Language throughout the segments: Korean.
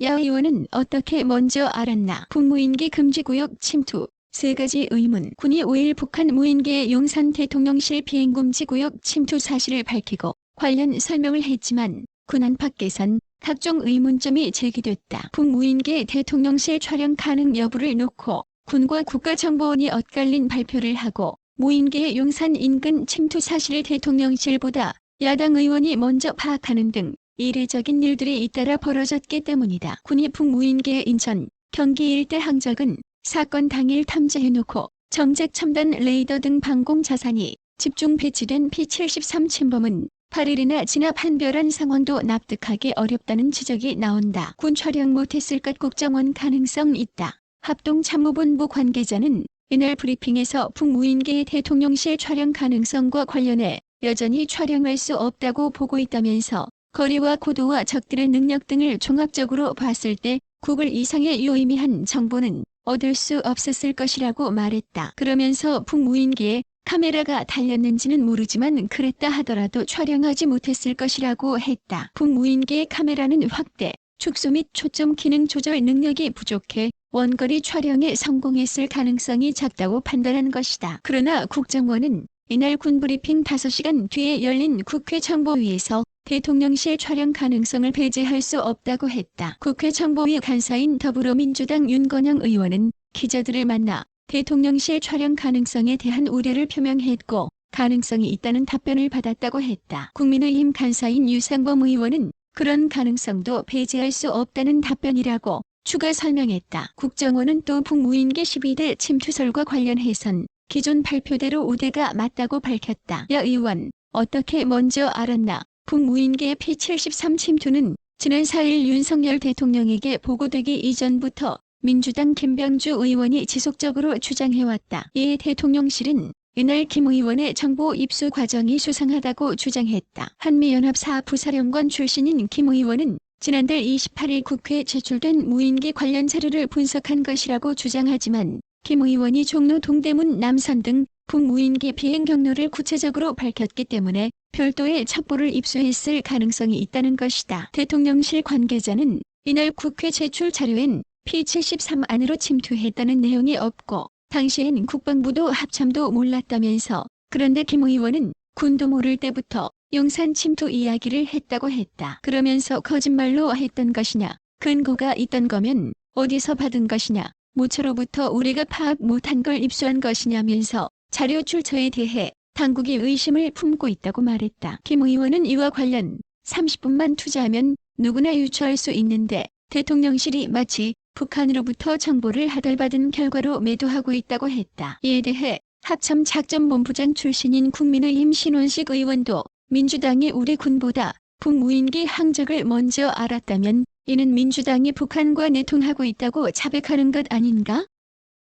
야 의원은 어떻게 먼저 알았나? 북무인기 금지구역 침투. 세 가지 의문. 군이 5일 북한 무인기의 용산 대통령실 비행금지구역 침투 사실을 밝히고 관련 설명을 했지만 군 안팎에선 각종 의문점이 제기됐다. 북무인기 대통령실 촬영 가능 여부를 놓고 군과 국가정보원이 엇갈린 발표를 하고 무인기의 용산 인근 침투 사실을 대통령실보다 야당 의원이 먼저 파악하는 등 이례적인 일들이 잇따라 벌어졌기 때문이다. 군이 북무인기의 인천, 경기 일대 항적은 사건 당일 탐지해놓고 정책 첨단 레이더 등 방공 자산이 집중 배치된 P-73 침범은 8일이나 진압 한별한 상황도 납득하기 어렵다는 지적이 나온다. 군 촬영 못했을 것 국정원 가능성 있다. 합동참모본부 관계자는 이날 브리핑에서 북무인기의 대통령실 촬영 가능성과 관련해 여전히 촬영할 수 없다고 보고 있다면서 거리와 고도와 적들의 능력 등을 종합적으로 봤을 때 구글 이상의 유의미한 정보는 얻을 수 없었을 것이라고 말했다. 그러면서 북무인기에 카메라가 달렸는지는 모르지만 그랬다 하더라도 촬영하지 못했을 것이라고 했다. 북무인기의 카메라는 확대, 축소 및 초점 기능 조절 능력이 부족해 원거리 촬영에 성공했을 가능성이 작다고 판단한 것이다. 그러나 국정원은 이날 군브리핑 5시간 뒤에 열린 국회 정보위에서 대통령실 촬영 가능성을 배제할 수 없다고 했다. 국회 정보위 간사인 더불어민주당 윤건영 의원은 기자들을 만나 대통령실 촬영 가능성에 대한 우려를 표명했고 가능성이 있다는 답변을 받았다고 했다. 국민의힘 간사인 유상범 의원은 그런 가능성도 배제할 수 없다는 답변이라고 추가 설명했다. 국정원은 또 북무인기 12대 침투설과 관련해선 기존 발표대로 우대가 맞다고 밝혔다. 야 의원, 어떻게 먼저 알았나? 북무인기의 P-73 침투는 지난 4일 윤석열 대통령에게 보고되기 이전부터 민주당 김병주 의원이 지속적으로 주장해왔다. 이에 대통령실은 이날 김 의원의 정보 입수 과정이 수상하다고 주장했다. 한미연합 부사령관 출신인 김 의원은 지난달 28일 국회에 제출된 무인기 관련 자료를 분석한 것이라고 주장하지만 김 의원이 종로 동대문 남산 등 북무인기 비행 경로를 구체적으로 밝혔기 때문에 별도의 첩보를 입수했을 가능성이 있다는 것이다. 대통령실 관계자는 이날 국회 제출 자료엔 P-73 안으로 침투했다는 내용이 없고 당시엔 국방부도 합참도 몰랐다면서 그런데 김 의원은 군도 모를 때부터 용산 침투 이야기를 했다고 했다. 그러면서 거짓말로 했던 것이냐, 근거가 있던 거면 어디서 받은 것이냐, 모처로부터 우리가 파악 못한 걸 입수한 것이냐면서 자료 출처에 대해 당국이 의심을 품고 있다고 말했다. 김 의원은 이와 관련 30분만 투자하면 누구나 유추할 수 있는데 대통령실이 마치 북한으로부터 정보를 하달받은 결과로 매도하고 있다고 했다. 이에 대해 합참 작전본부장 출신인 국민의힘 신원식 의원도 민주당이 우리 군보다 북무인기 항적을 먼저 알았다면 이는 민주당이 북한과 내통하고 있다고 자백하는 것 아닌가?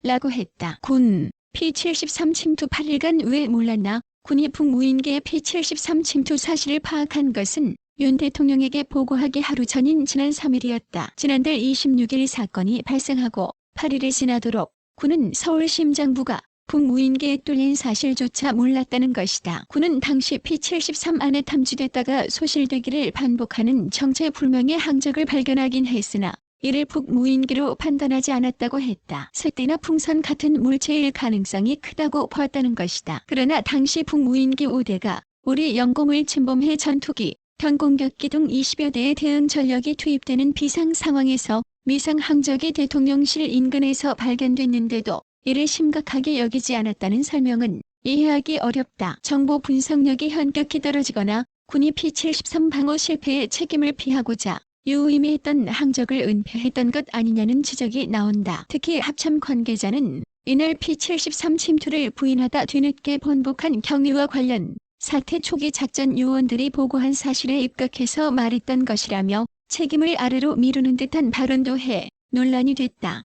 라고 했다. 군 P-73 침투 8일간 왜 몰랐나? 군이 북무인기의 P-73 침투 사실을 파악한 것은 윤 대통령에게 보고하기 하루 전인 지난 3일이었다. 지난달 26일 사건이 발생하고 8일이 지나도록 군은 서울심장부가 북무인기에 뚫린 사실조차 몰랐다는 것이다. 군은 당시 P-73 안에 탐지됐다가 소실되기를 반복하는 정체불명의 항적을 발견하긴 했으나 이를 북무인기로 판단하지 않았다고 했다. 쇳대나 풍선 같은 물체일 가능성이 크다고 보았다는 것이다. 그러나 당시 북무인기 5대가 우리 영공을 침범해 전투기, 견공격기 등 20여 대의 대응 전력이 투입되는 비상 상황에서 미상 항적이 대통령실 인근에서 발견됐는데도 이를 심각하게 여기지 않았다는 설명은 이해하기 어렵다. 정보 분석력이 현격히 떨어지거나 군이 P-73 방어 실패의 책임을 피하고자 유의미했던 항적을 은폐했던 것 아니냐는 지적이 나온다. 특히 합참 관계자는 이날 P-73 침투를 부인하다 뒤늦게 번복한 경위와 관련 사태 초기 작전 요원들이 보고한 사실에 입각해서 말했던 것이라며 책임을 아래로 미루는 듯한 발언도 해 논란이 됐다.